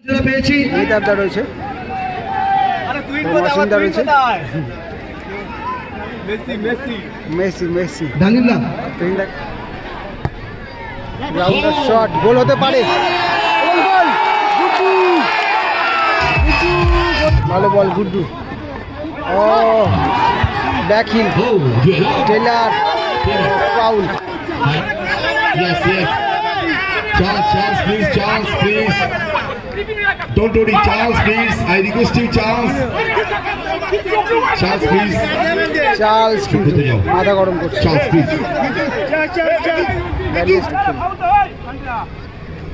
পেয়েছি মেহতাবদা রয়েছে, মসিন্দা রয়েছে, মেসি মেসি ডালিমদা রাউন্ডার শট, গোল হতে পারে, ভালো বল গুড্ডু। ও back heel Taylor, foul. Charles, please, don't worry, Charles, please, I request you, Charles, please, Charles কিন্তু মাথা গরম করছে। Charles, please,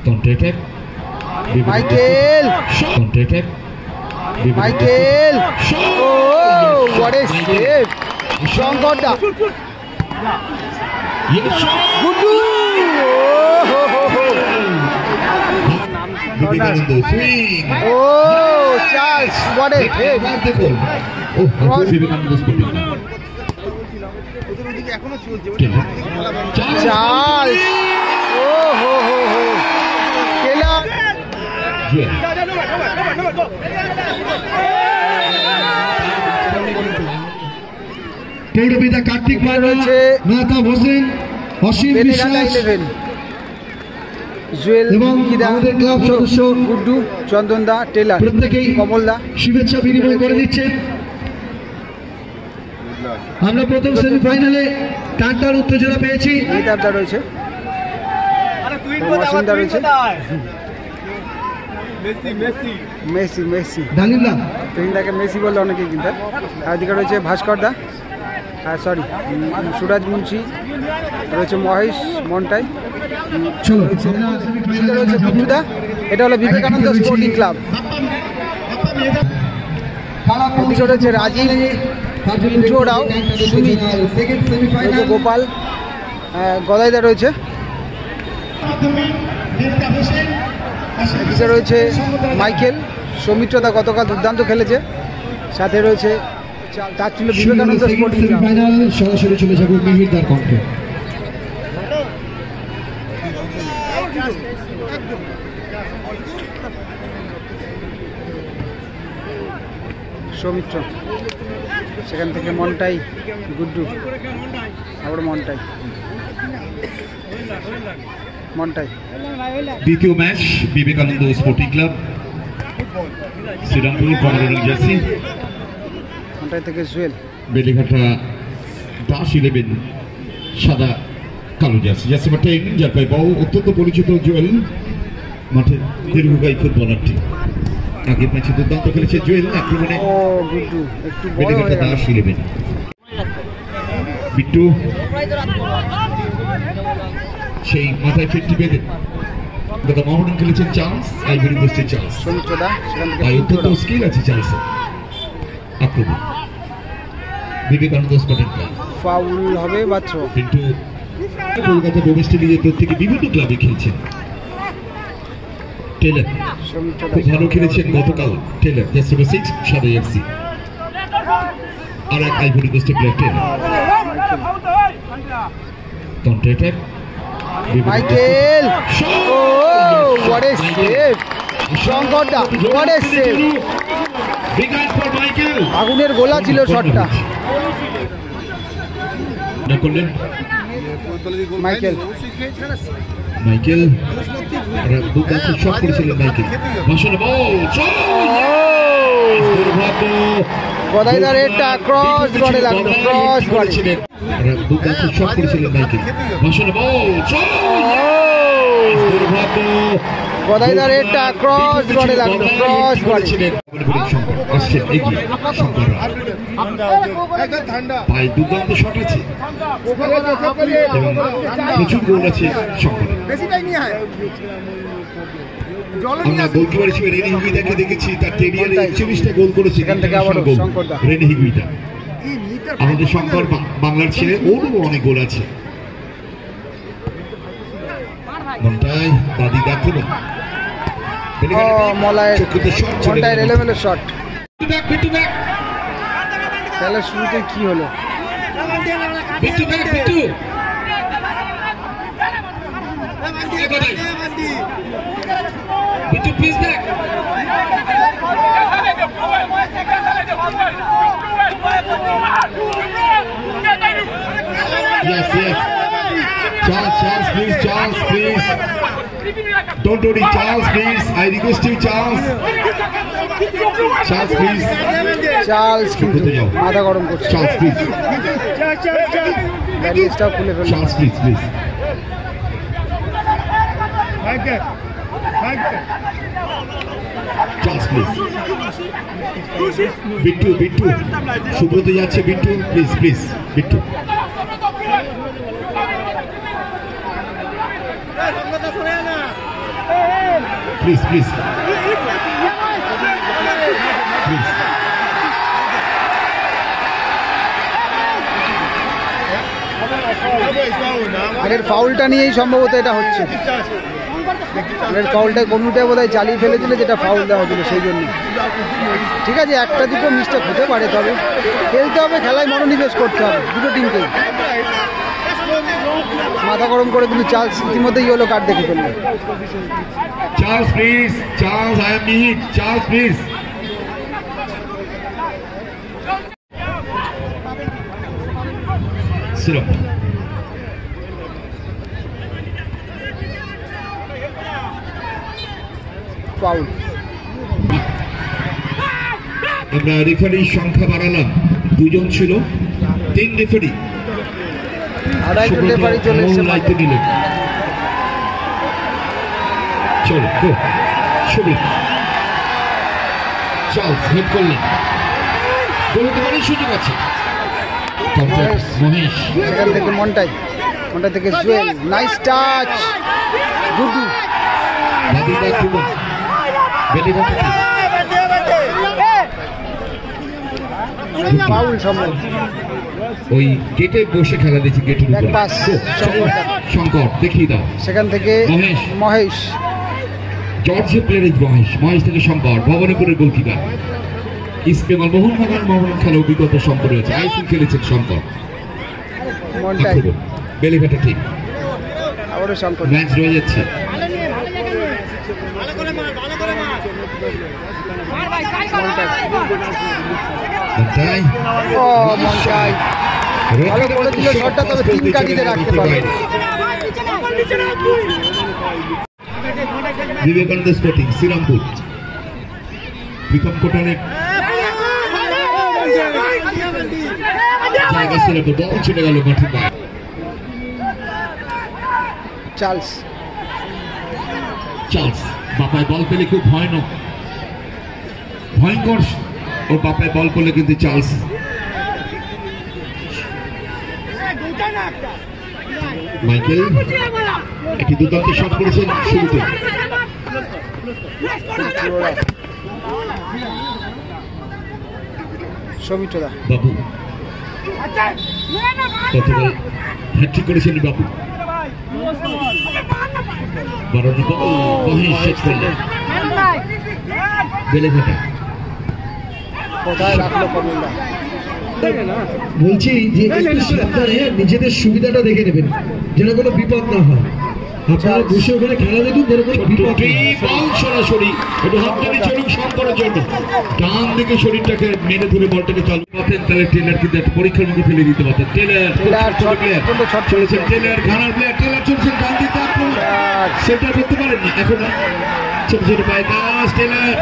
counter-attack, Michael, Michael, ও what a save, শঙ্করদা, গুড্ডু, ও Charles, what a hit, Charles, ও হো হো হো, টেলার, পৌরপিতা কার্তিক মার্মা, মেহতাব হোসেন, অসীম বিশ্বাস জুয়েল এবং আমাদের ক্লাব সদস্য গুড্ডু, চন্দনদা, টেলার, প্রত্যেকেই কমলদা শুভেচ্ছা বিনিময় করে দিচ্ছেন। আমরা প্রথম সেমিফাইনালে টানটার উত্তেজনা পেয়েছি। মেহতাবদা রয়েছে, মসিন্দা রয়েছে, মেসি মেসি ডালিমদা তিনটাকে মেসি বললে অনেকেই কিন্তু। আর এদিকে রয়েছে ভাস্করদা, সরি সুরাজ মুন্সি রয়েছে, মহেশ মন্টাই রয়েছে, বুদ্ধুদা। এটা হলো বিবেকানন্দ স্পোর্টিং ক্লাব। এদিকে রয়েছে রাজীব, পিন্টু রাও, সুমিত, গোপাল, গদাইদা রয়েছে। এদিকে রয়েছে মাইকেল, সৌমিত্রদা গতকাল দুর্দান্ত খেলেছে। সাথে রয়েছে, তার ছিল বিবেকানন্দ স্পোর্টিং ক্লাব। সরাসরি চলে যাবো মিহিরদার কণ্ঠে। সৌমিত্র, সেখান থেকে মন্টাই, গুড্ডু, আবার মন্টাই, দ্বিতীয় match Vivekananda sporting club Serampore, কমরের জার্সি, মন্টাই থেকে জুয়েল, বেলেঘাটা দাস 11 সাদা কালো জার্সি, জার্সি নাম্বার 10, যার পায়ে বল অত্যন্ত পরিচিত জুয়েল, মাঠের দীর্ঘকায়ী ফুটবলারটি। আগের ম্যাচে দুর্দান্ত খেলেছে জুয়েল, আক্রমণে বেলেঘাটা দাস 11, বিট্টু সেই মাথায় ফিরটি বেঁধে গত মহারণ খেলেছেন চার্লস, আইভরি কোস্টের চার্লস, অত্যন্ত স্কিল আছে চার্লসের। আক্রমণ বিবেকানন্দ স্পোর্টিং ক্লাব, ফাউল হবে মাত্র। কিন্তু কলকাতা ডোমেস্টিক লিগে প্রত্যেকে বিভিন্ন ক্লাবে খেলছেন। টেলার খুব ভালো খেলেছেন গতকাল, টেলার জার্সি নাম্বার 6 সাদা জার্সি। আর এক আইভরি কোস্টের প্লেয়ার টেলার। কাউন্টার-অ্যাটাক মাইকেল, ও what a save, শঙ্করদা, what a save, আগুনের গোলা ছিল শটটা। মাইকেল, মাইকেল দুর্দান্ত শট করেছিলেন মাইকেল। গদাইদার এটা ক্রস বলে লাগলো, ক্রস বলে দুর্দান্ত শট করেছিলেন মাইকেল। গদাইদার এটা ক্রস বলে লাগলো, ক্রস বলে আসছেন এগিয়ে শঙ্কর, পায়ে দুর্দান্ত শট আছে এবং প্রচুর গোল আছে শঙ্কর। আমরা গোলকিপার হিসেবে রেনি হিগুইতাকে দেখেছি, তার ক্যারিয়ারে 41টা গোল করেছে। এখান থেকে আবার রেনি হিগুইতা, আমাদের শঙ্কর বাংলার ছেলে, ওরও অনেক গোল আছে। মন্টাই বাদি আক্রমণ, মন্টাইয়ের এলোমেলো শট। খেলার শুরুতে কি হলো? Bitu, please back. yes. Charles, please, Charles, please. Don't worry, Charles, please. I request you, Charles. Charles, please. Charles কিন্তু মাথা গরম করছে। Charles, please. ব্যারিজটাও খুলে ফেলল। Charles, please, please. Charles, please. Bittu, Bittu. Subrata যাচ্ছে, Bittu, please, please. Bittu. Please, please. Please. আগের ফাউলটা নিয়েই সম্ভবত এটা হচ্ছে। আগের ফাউলটা কনুটা বোধহয় চালিয়ে ফেলেছিল, যেটা ফাউল দেওয়া হয়েছিল সেই জন্য। ঠিক আছে, একটা দুটো মিস্টেক হতে পারে, তবে খেলতে হবে, খেলায় মনোনিবেশ করতে হবে দুটো টিমকেই। মাথা গরম করে কিন্তু চার্লস ইতিমধ্যেই ইয়েলো কার্ড দেখে ফেললো। Charles, please. Charles, I am need. Charles, please. Sit up. Foul. আমরা রেফারির সংখ্যা বাড়ালাম, 2 জন ছিল, 3 রেফারি। আড়াইজন রেফারি চলে এসেছে দায়িত্ব নিলেন। চলো গো সুবিধ। চার্লস হেড করলেন, গোলতে মানে সুযোগ আছে। মহেশ সেখান থেকে মন্টাই থেকে জুয়েল, নাইস টাচ, গুডু। ফাউল সম্ভব। ওই গেটে বসে খেলা দেখছি, গেটের উপরে শঙ্কর দেখিয়ে দাও। সেখান থেকে মহেশ, জর্জের প্লেয়ার মহেশ থেকে শঙ্কর, ভবনপুরের গোলকিপার। ইস্ট বেঙ্গল মোহন খেলা অভিজ্ঞতা শঙ্কর রয়েছে, আইসিএল খেলেছেন শঙ্কর। বেলেঘাটা ঠিক আবারও শঙ্কর, ম্যাচ রয়ে যাচ্ছে। ভালো করে দিল শটটা, তবে 3 কাটিতে রাখতে পারে। বিবেকানন্দ স্পোর্টিং শ্রীরামপুর, প্রীতম কোটালের জায়গা ছিল, বল চলে গেল মাঠের বাইরে। চার্লস বাপায় বল পেলে খুব ভয়ঙ্কর, ও বাপায় বল পেলে কিন্তু চার্লস। মাইকেল একটি দুর্দান্ত শট করেছেন শুরুতে। সৌমিত্রদা বাবু গতকাল হ্যাট্রিক করেছেন বাবু। মহেশ শেষ করলেন, বেলেঘাটা কোথায় রাখলো কমলদা। বলছি যে একটু সাবধানে নিজেদের সুবিধাটা দেখে নেবেন, যেন কোনো বিপদ না হয়। আপনারা বসে ওখানে খেলা দেখুন, যেন কোনো বিপদ সরাসরি শঙ্করের জন্য ডান দিকে শরীরটাকে মেরে ধরে বলটাকে চালু পাতেন, তাহলে টেলার কিন্তু একটা পরীক্ষার মধ্যে ফেলে দিতে পারতেন। টেলার চলেছেন, টেলার ঘানার প্লেয়ার, টেলার চলছেন ডান দিকে, সেটা করতে পারেন না এখন। ছোট ছোট পায়ে কাজ, টেলার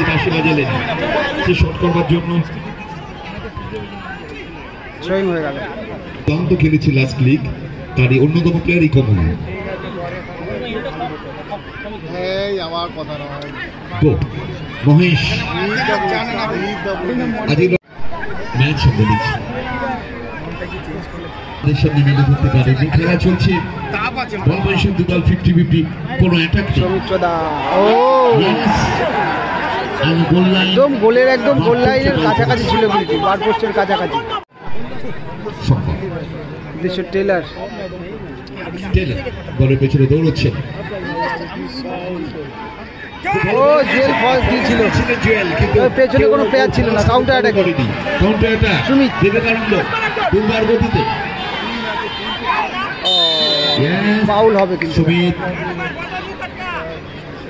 বাঁশি বাজালেন সে শট করবার জন্য। দান্ত খেলেছে লাস্ট লিগ, তারই অন্যতম প্লেয়ারই কমল। মহেশ ম্যাচ বলেছে সামনে মেলে ধরতে পারেনি, খেলা চলছে। বল পজিশন দুদল 50-50, কোনো অ্যাটাক একদম গোলের একদম গোল লাইনের কাছাকাছি ছিল, কিন্তু বার পোস্টের কাছাকাছি। টেলার বলের পেছনে দৌড়চ্ছেন। ও জুয়েল ফলস দিয়েছিল, পেছনে কোনো প্লেয়ার ছিল না, কাউন্টার অ্যাটাক করেনি। সুমিত বিবেকানন্দ দুবার গতিতে ফাউল হবে কিন্তু। সুমিত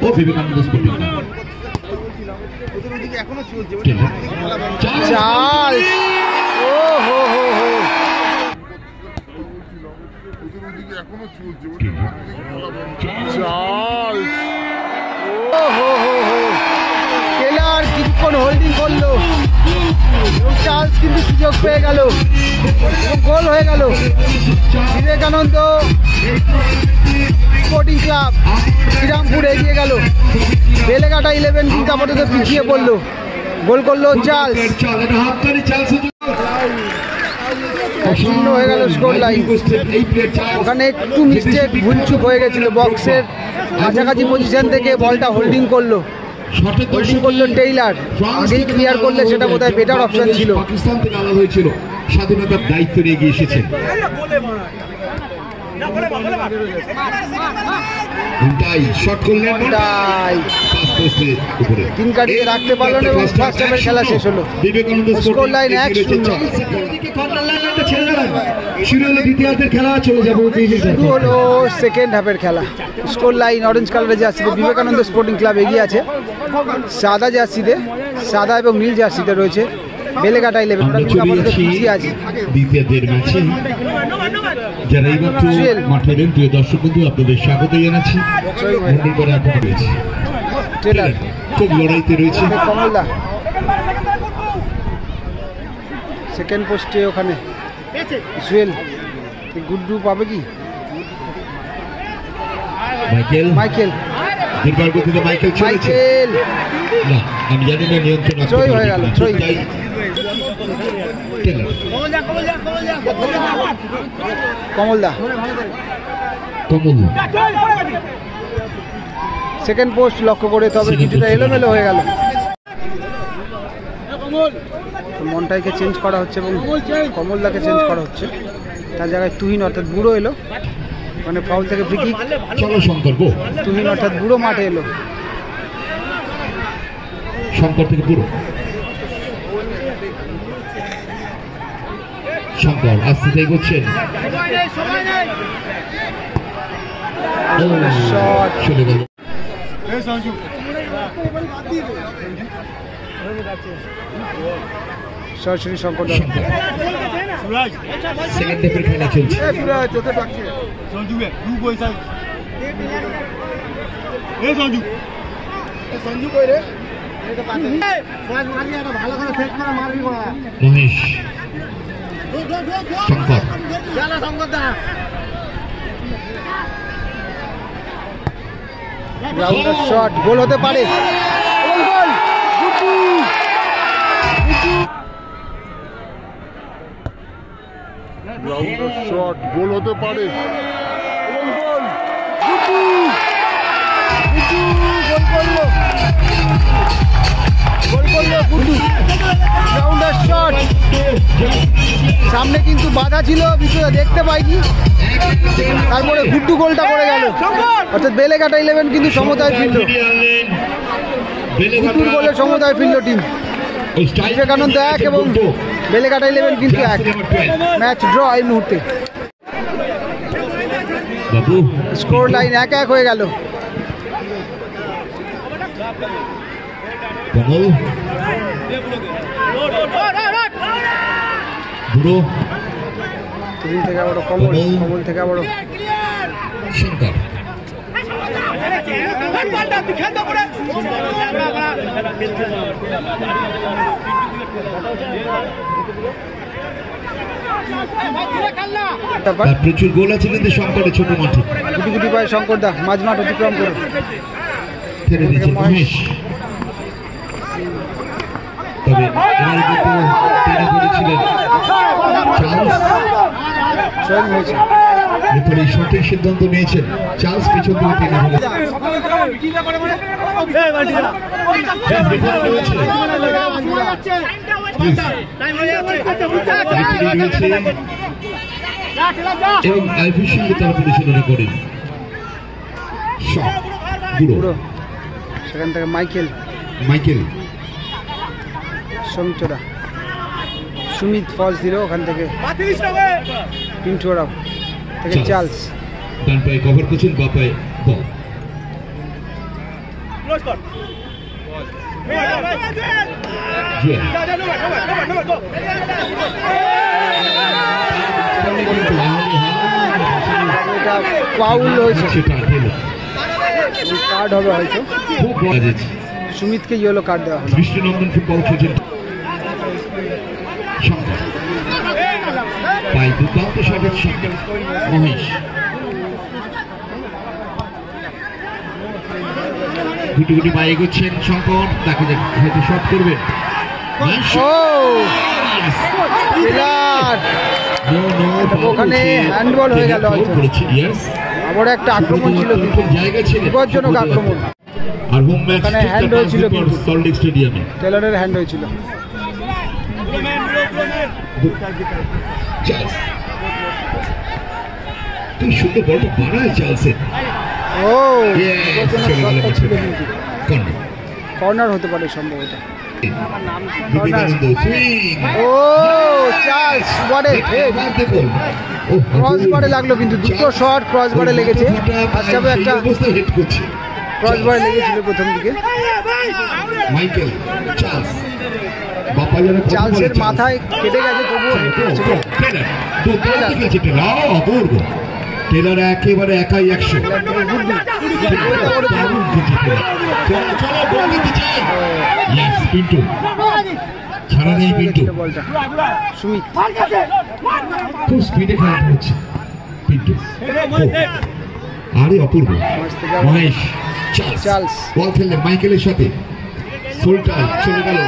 ও বিবেকানন্দ স্পোর্টিং চার্লস, ও হো হো হো টেলার কিছুক্ষণ হোল্ডিং করলো, চার্লস কিন্তু সুযোগ পেয়ে গেল, গোল হয়ে গেল। বিবেকানন্দ স্পোর্টিং ক্লাব শ্রীরামপুর এগিয়ে গেল, বেলেঘাটা 11 কিন্তু আপাতত পিছিয়ে পড়লো। গোল করলো চার্লস, শূন্য হয়ে গেল স্কোর লাইন। ওখানে একটু মিস্টেক, ভুলচুক হয়ে গেছিল, বক্সের কাছাকাছি পজিশন থেকে বলটা হোল্ডিং করলো টেইলার। আগেই ক্লিয়ার করলে সেটা বোধহয় বেটার অপশন ছিল। পাকিস্তান থেকে আলাদা হয়েছিল, স্বাধীনতার দায়িত্ব নিয়ে এগিয়ে এসেছেন। তিন কাটিয়ে রাখতে পারলো না এবং ফার্স্ট হাফের খেলা শেষ হলো। Score line 1-0। শুরু হলো সেকেন্ড হাফের খেলা। স্কোর লাইন অরেঞ্জ কালারের জার্সিতে বিবেকানন্দ স্পোর্টিং ক্লাব এগিয়ে আছে, সাদা জার্সিতে, সাদা এবং নীল জার্সিতে রয়েছে বেলেঘাটা 11। পিছিয়ে আছে দ্বিতীয়দের ম্যাচে। যারা এই মাত্র মাঠে এলেন, প্রিয় দর্শক বন্ধু, আপনাদের স্বাগত জানাচ্ছি। খুব লড়াইতে রয়েছে কমলদা সেকেন্ড পোস্টে, ওখানে জুয়েল গুড্ডু পাবে কি? মাইকেল দীর্ঘ গতিতে মাইকেল না, আমি জানি না নিয়ন্ত্রণ জয় হয়ে গেল। কমলদা সেকেন্ড পোস্ট লক্ষ্য করে, তবে কিছুটা এলোমেলো হয়ে গেল। মনটাইকে চেঞ্জ করা হচ্ছে এবং কমলদাকে চেঞ্জ করা হচ্ছে, তার জায়গায় তুহিন অর্থাৎ বুড়ো এলো। মানে ফাউল থেকে ফ্রি কিক। চলো শঙ্কর, তুহিন অর্থাৎ বুড়ো মাঠে এলো। শঙ্কর থেকে বুড়ো, শঙ্কর আস্তে আস্তে এগোচ্ছেন। চলে গেল। সরাসরি শঙ্কর সেকেন্ড হাফের খেলা চলছে। মহেশ, শঙ্কর, শট, গোল হতে পারে। শট, গোল হতে পারে। সামনে কিন্তু বাধা ছিল, বিশুদা দেখতে পাইনি, তারপরে গুড্ডু গোলটা করে গেল। অর্থাৎ বেলেঘাটা 11 কিন্তু সমতায় ফিরল, গুড্ডুর গোলে সমতায় ফিরল টিম। বিবেকানন্দ 1 এবং বেলেঘাটা 11 কিন্তু 1। ম্যাচ ড্র এই মুহূর্তে। স্কোর লাইন 1-1 হয়ে গেল। বুড়ো থেকে আবার কমল, কমল থেকে আবার শঙ্কর, প্রচুর গোল আছে কিন্তু শঙ্করের ছোট মাঠে। গুটি গুটি পায় শঙ্কর দা, মাঝ মাঠ অতিক্রম করে ছেড়ে দিয়েছে মহেশ। তবে তিনি বলেছিলেন চার্লস হয়েছে, রেফারি সঠিক সিদ্ধান্ত নিয়েছেন। চার্লস পিছন থেকে টেনে এবং আইপির সঙ্গে তারা পরিচালনা করেন। সেখান থেকে মাইকেল, সমিতরা, সুমিত ফলস দিল ওখান থেকে, পিন্টুরা থেকে চার্লস ডান পায়ে কভার করছেন, বা পায়ে বল। এটা ফাউল হয়েছে, সেটা খেলো কার্ড হবে হয়তো। খুব বলা যাচ্ছে সুমিতকে ইয়েলো কার্ড দেওয়া হলো। দৃষ্টিনন্দন ফুটবল খেলছেন শঙ্কর, পাই দুর্দান্ত শটের শঙ্কর মহেশ, গুটি গুটি পায়ে এগোচ্ছেন শঙ্কর, তাকে হয়তো শট করবেন। ওখানে হ্যান্ডবল হয়ে গেল, আবার একটা আক্রমণ ছিল, জায়গা ছিল বিপজ্জনক আক্রমণ। আর হোম ম্যাচ ওখানে হ্যান্ড হয়েছিল, সল্টলেক স্টেডিয়ামে টেলরের হ্যান্ড হয়েছিল। তুই সুন্দর বলটা বানায় চালসেন। ও কর্নার হতে পারে সম্ভবত। ও চার্লস দেখুন ক্রস বারে লাগলো, কিন্তু দুটো শট ক্রস বারে লেগেছে। ফার্স্ট হাফে একটা ক্রস বারে লেগেছিল প্রথম দিকে। মাইকেল চার্লস চার্লসের মাথায় কেটে গেছে, তবুও অপূর্ব টেলর একেবারে একাই 100। পিন্টু ছাড়া নেই, পিন্টু সুমিত খুব স্পিডে খেলাটা হচ্ছে। পিন্টু আরে অপূর্ব মহেশ চার্লস বল খেললেন মাইকেলের সাথে, সোলটাই চলে গেল।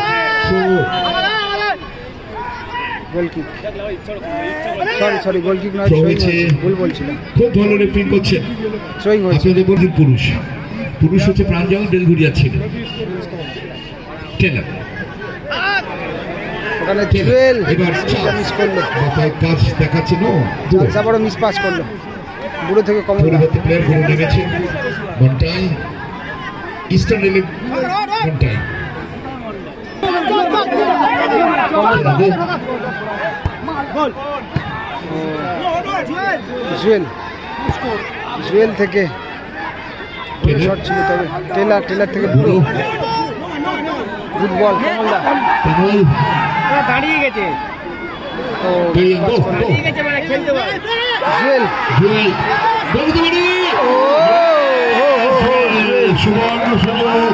গোলকিক, সরি গোলকিক নয়, ভুল বলছিলাম। খুব ভালো রেফারিং করছেন আপনাদের বলছেন। পুরুষ হচ্ছে প্রাঞ্জল বেলঘুরিয়া ছিল। টেলর ওখানে জুয়েল এবার মিস করলো, কাজ দেখাচ্ছে নো, আবারও মিস পাস করলো। বুড়ো থেকে কম পরিবর্তে প্লেয়ার গুলো নেমেছে। মন্টাই ইস্টার্ন রেলের মন্টাই জুয়েল থেকে শট ছিল, তবে টেলার থেকে বুড়ো। গুড বল, দাঁড়িয়ে গেছে।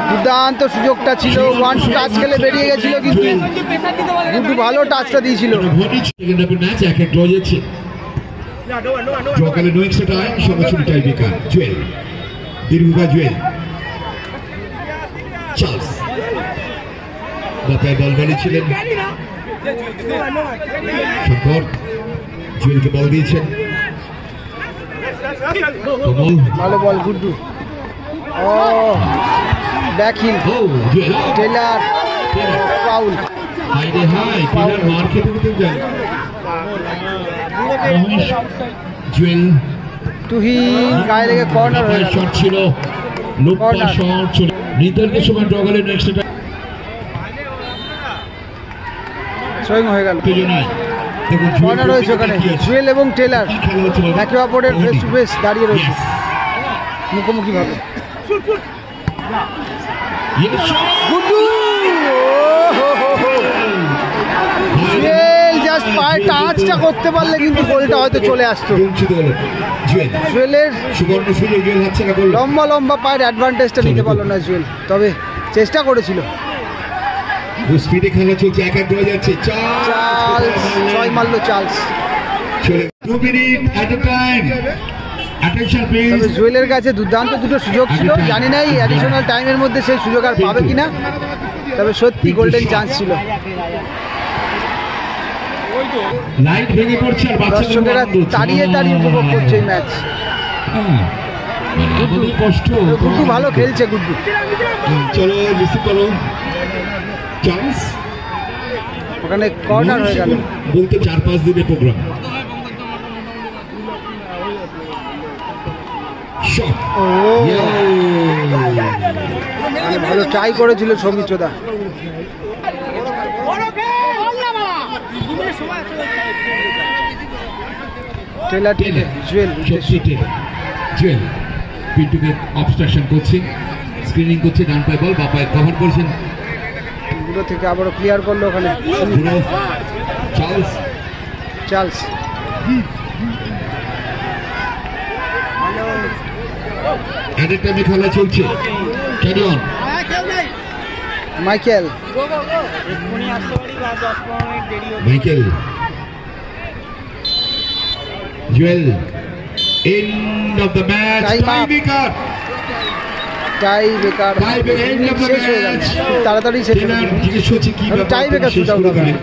দুর্দান্ত সুযোগটা ছিল, 1-2 টাচ খেলে বেরিয়ে গেছিল, কিন্তু ভালো টাচটা দিয়েছিল। জুয়েল চার্লস বাপায় বল বানিয়েছিলেন শঙ্কর, জুয়েলকে বল দিয়েছেন কমল, ভালো বল গুড্ডু। ও ব্যাকহিল টেলার ফাউল। মার খেতে যায় জুয়েল টুহি গায়ে লেগে কর্নার হয়ে গেল। শট ছিল, লোপা শট ছিল, নির্ধারিত সময় ড্র গেলে নেক্সট সুইং হয়ে গেল। কর্নার রয়েছে ওখানে, জুয়েল এবং টেলার একে অপরের ফেস টু ফেস দাঁড়িয়ে রয়েছে মুখোমুখি ভাবে। জুয়েল জাস্ট পায়ে টাচটা করতে পারলে কিন্তু গোলটা হয়তো চলে আসতো। জুয়েলের লম্বা পায়ের অ্যাডভান্টেজটা নিতে পারলো না জুয়েল, তবে চেষ্টা করেছিল। স্পিডে খেলা চলছে, 1-1 হয়ে যাচ্ছে। চার্লস 6 মারলো Charles. 2 minute at a time. Attention please. তবে জুয়েলের কাছে দুর্দান্ত দুটো সুযোগ ছিল, জানি না এই অ্যাডিশনাল টাইমের মধ্যে সেই সুযোগ আর পাবে কিনা, তবে সত্যি গোল্ডেন চান্স ছিল। লাইট ভেঙে পড়ছে আর দর্শকেরা তাড়িয়ে উপভোগ করছে এই ম্যাচ। গুড্ডু ভালো খেলছে, গুড্ডু। চলো রিসিভ করো চান্স। ওখানে কর্নার হয়ে গেল। বলতে 4-5 দিনের প্রোগ্রাম। ভালো ট্রাই করেছিল সৌমিত্রদা। জুয়েল পিন্টুকে অবস্ট্রাকশন করছে, স্ক্রিনিং করছে, ডান পায়ে বল, বাপায় কভার করছেন। বুড়ো থেকে আবারও ক্লিয়ার করলো ওখানে চার্লস। অ্যাডের টাইমে খেলা চলছে। Carry on. Michael Michael Jewel end of the match Time tie up. Breaker tie breaker tie breaker end of the শেষ হয়ে গেল ম্যাচ খুব তাড়াতাড়ি শেষ হয়ে গেল জিজ্ঞেস হচ্ছে কি টাই ব্যাপার বেকার শেষ শুট আউট করে দিলেন।